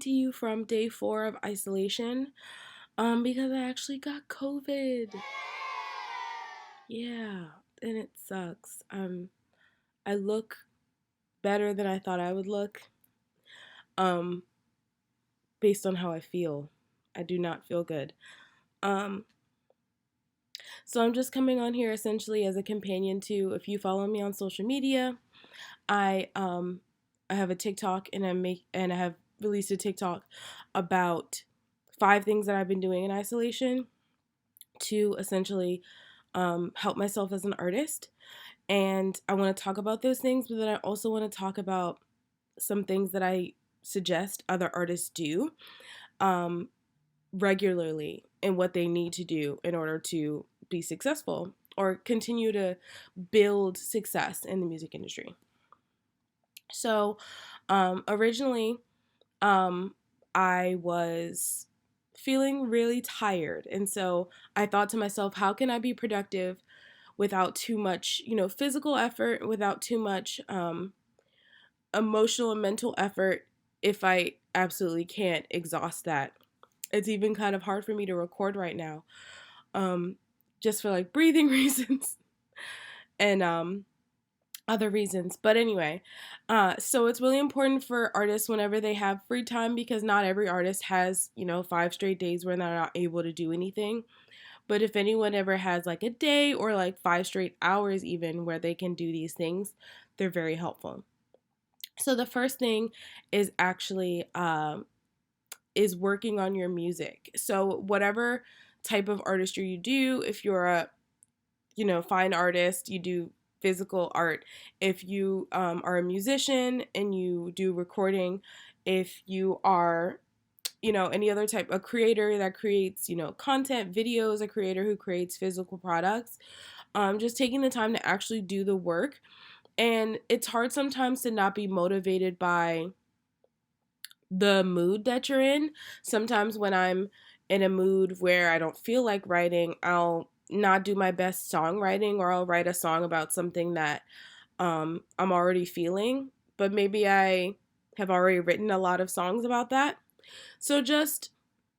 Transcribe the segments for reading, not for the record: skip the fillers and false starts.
to you from day 4 of isolation because I actually got COVID. Yeah, and it sucks. I look better than I thought I would look um based on how I feel. I do not feel good. Um so I'm just coming on here essentially as a companion to, if you follow me on social media, I have a TikTok, and I have released a TikTok about 5 things that I've been doing in isolation to essentially help myself as an artist. And I want to talk about those things, but then I also want to talk about some things that I suggest other artists do um, regularly, and what they need to do in order to be successful or continue to build success in the music industry. So, originally, um, I was feeling really tired. And so I thought to myself, how can I be productive without too much, physical effort, without too much emotional and mental effort if I absolutely can't exhaust that? It's even kind of hard for me to record right now, um, just for like breathing reasons and other reasons. But anyway, so it's really important for artists whenever they have free time, because not every artist has, 5 straight days where they're not able to do anything. But if anyone ever has like a day or like 5 straight hours even where they can do these things, they're very helpful. So the first thing is actually is working on your music. So whatever type of artistry you do, if you're a fine artist, you do physical art. If you are a musician and you do recording, if you are, any other type, a creator that creates, content, videos, a creator who creates physical products, just taking the time to actually do the work. And it's hard sometimes to not be motivated by the mood that you're in. Sometimes when I'm in a mood where I don't feel like writing, I'll not do my best songwriting, or I'll write a song about something that I'm already feeling, but maybe I have already written a lot of songs about that. So just,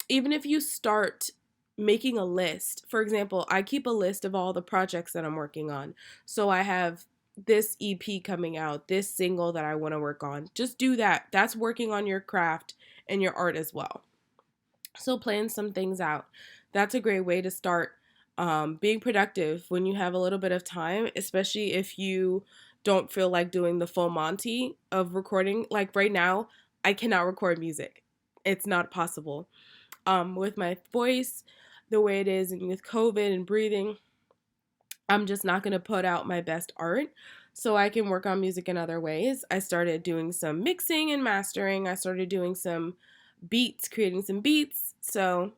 even if you start making a list, for example, I keep a list of all the projects that I'm working on. So I have this EP coming out, this single that I want to work on. Just do that. That's working on your craft and your art as well. So plan some things out. That's a great way to start being productive when you have a little bit of time, especially if you don't feel like doing the full Monty of recording. Like right now, I cannot record music. It's not possible. With my voice the way it is, and with COVID and breathing, I'm just not going to put out my best art. So I can work on music in other ways. I started doing some mixing and mastering. I started doing some beats, creating some beats. So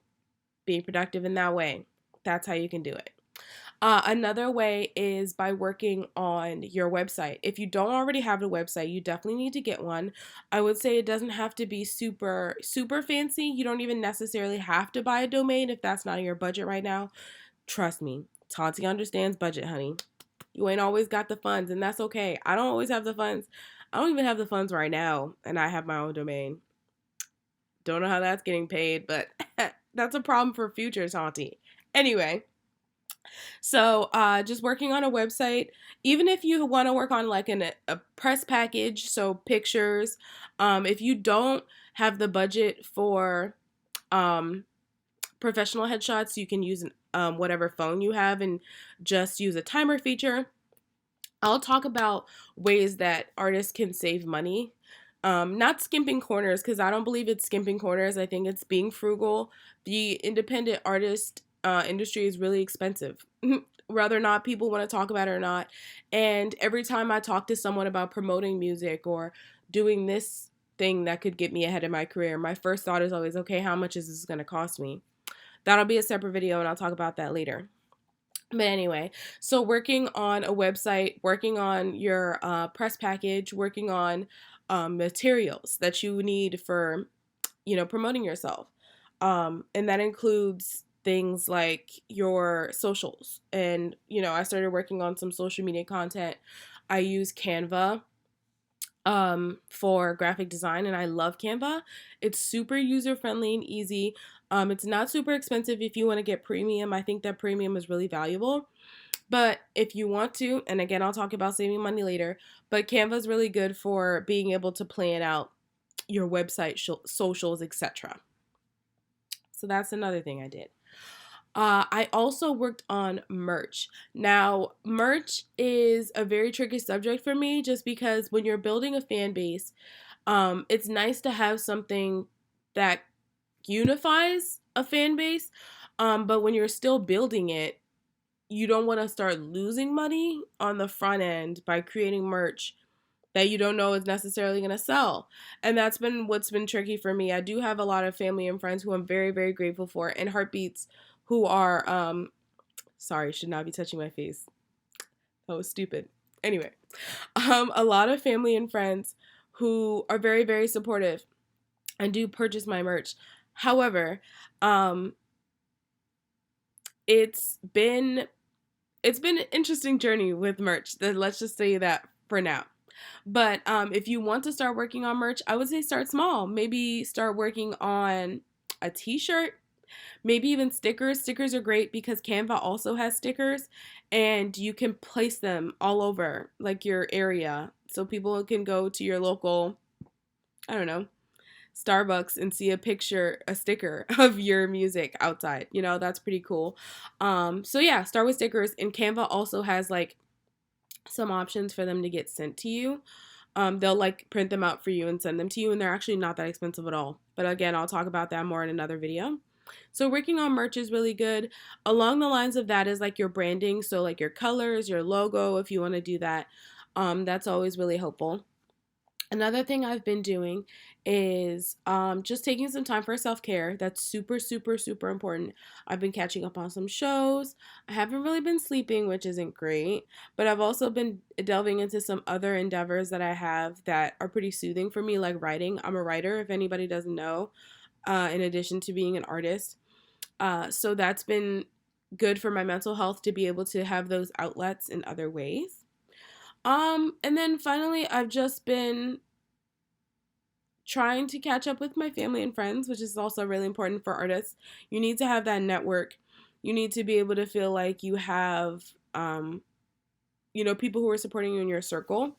being productive in that way. That's how you can do it. Another way is by working on your website. If you don't already have a website, you definitely need to get one. I would say it doesn't have to be super, super fancy. You don't even necessarily have to buy a domain if that's not in your budget right now. Trust me, Tati understands budget, honey. You ain't always got the funds, and that's okay. I don't always have the funds. I don't even have the funds right now, and I have my own domain. Don't know how that's getting paid, but that's a problem for future, Tati. Anyway, so just working on a website, even if you want to work on like a press package, so pictures, if you don't have the budget for um, professional headshots, you can use whatever phone you have and just use a timer feature. I'll talk about ways that artists can save money. Not skimping corners, because I don't believe it's skimping corners. I think it's being frugal. The independent artist industry is really expensive, whether or not people want to talk about it or not. And every time I talk to someone about promoting music or doing this thing that could get me ahead in my career, my first thought is always, okay, how much is this going to cost me? That'll be a separate video, and I'll talk about that later. But anyway, so working on a website, working on your press package, working on materials that you need for, promoting yourself. And that includes things like your socials. And, I started working on some social media content. I use Canva. for graphic design, and I love Canva. It's super user friendly and easy. It's not super expensive if you want to get premium. I think that premium is really valuable. But if you want to, and again, I'll talk about saving money later, but Canva is really good for being able to plan out your website, socials, etc. So that's another thing I did. I also worked on merch. Now, merch is a very tricky subject for me just because when you're building a fan base, it's nice to have something that unifies a fan base. But when you're still building it, you don't want to start losing money on the front end by creating merch that you don't know is necessarily going to sell. And that's been what's been tricky for me. I do have a lot of family and friends who I'm very, very grateful for, and heartbeats who are, sorry, should not be touching my face. That was stupid. Anyway, a lot of family and friends who are very, very supportive and do purchase my merch. However, it's been an interesting journey with merch. Let's just say that for now. But if you want to start working on merch, I would say start small. Maybe start working on a t-shirt, maybe even stickers. Stickers are great because Canva also has stickers, and you can place them all over like your area. So people can go to your local, I don't know, Starbucks and see a sticker of your music outside. You know, that's pretty cool. So yeah, start with stickers, and Canva also has like some options for them to get sent to you. They'll like print them out for you and send them to you, and they're actually not that expensive at all. But again, I'll talk about that more in another video. So working on merch is really good. Along the lines of that is like your branding. So like your colors, your logo, if you want to do that, that's always really helpful. Another thing I've been doing is just taking some time for self-care. That's super, super, super important. I've been catching up on some shows. I haven't really been sleeping, which isn't great, but I've also been delving into some other endeavors that I have that are pretty soothing for me, like writing. I'm a writer, if anybody doesn't know, in addition to being an artist. So that's been good for my mental health to be able to have those outlets in other ways. And then finally, I've just been trying to catch up with my family and friends, which is also really important for artists. You need to have that network. You need to be able to feel like you have, people who are supporting you in your circle.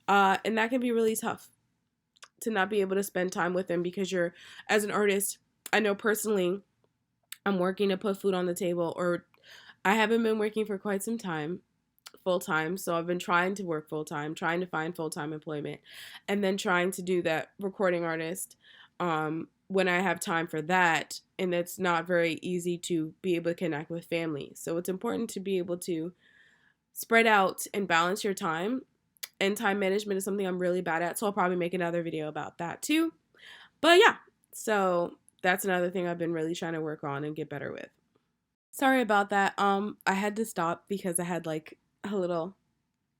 And that can be really tough to not be able to spend time with them because as an artist, I know personally, I'm working to put food on the table, or I haven't been working for quite some time full-time, so I've been trying to work full-time, trying to find full-time employment, and then trying to do that recording artist when I have time for that, and it's not very easy to be able to connect with family. So it's important to be able to spread out and balance your time, and time management is something I'm really bad at, so I'll probably make another video about that too. But yeah, so that's another thing I've been really trying to work on and get better with. Sorry about that. I had to stop because I had like a little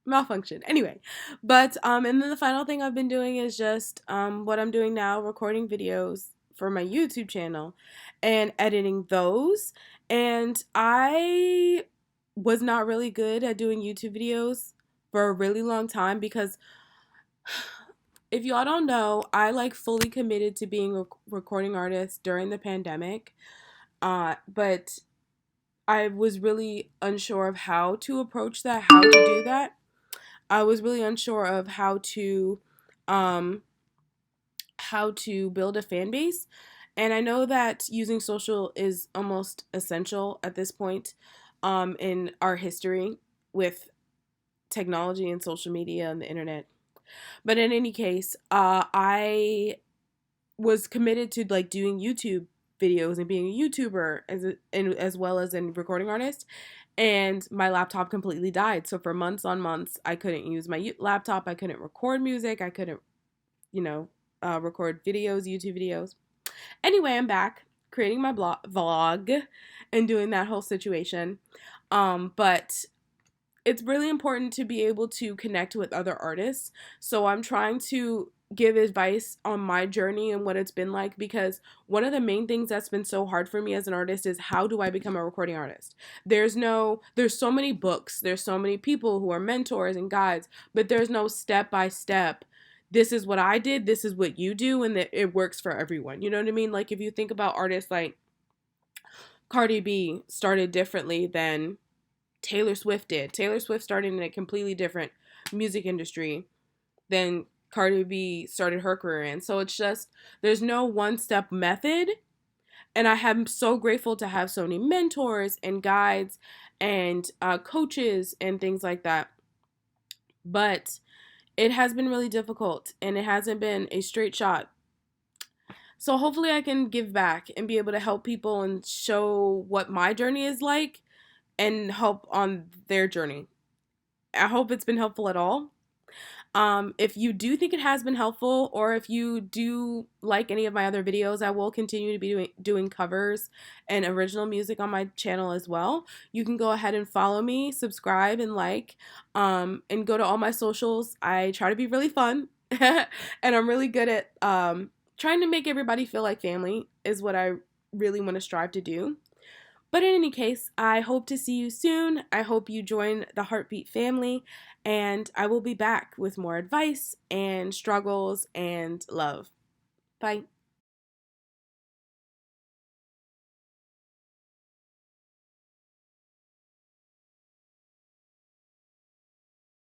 malfunction. Anyway, but and then the final thing I've been doing is just what I'm doing now, recording videos for my YouTube channel and editing those. And I was not really good at doing YouTube videos for a really long time because if y'all don't know, I like fully committed to being a recording artist during the pandemic. But I was really unsure of how to approach that, how to do that. I was really unsure of how to build a fan base. And I know that using social is almost essential at this point in our history with technology and social media and the internet. But in any case, I was committed to like doing YouTube videos and being a YouTuber as well as a recording artist. And my laptop completely died. So for months on months, I couldn't use my laptop. I couldn't record music. I couldn't, record videos, YouTube videos. Anyway, I'm back creating my vlog and doing that whole situation. But it's really important to be able to connect with other artists. So I'm trying to give advice on my journey and what it's been like, because one of the main things that's been so hard for me as an artist is how do I become a recording artist? There's so many books, there's so many people who are mentors and guides, but there's no step by step this is what I did, this is what you do, and that it works for everyone. You know what I mean? Like if you think about artists like Cardi B started differently than Taylor Swift did. Taylor Swift started in a completely different music industry than Cardi B started her career in. So it's just, there's no one step method. And I am so grateful to have so many mentors and guides and coaches and things like that. But it has been really difficult and it hasn't been a straight shot. So hopefully I can give back and be able to help people and show what my journey is like and help on their journey. I hope it's been helpful at all. If you do think it has been helpful, or if you do like any of my other videos, I will continue to be doing covers and original music on my channel as well. You can go ahead and follow me, subscribe, and like, and go to all my socials. I try to be really fun, and I'm really good at trying to make everybody feel like family is what I really want to strive to do. But in any case, I hope to see you soon. I hope you join the Heartbeat family, and I will be back with more advice and struggles and love. Bye.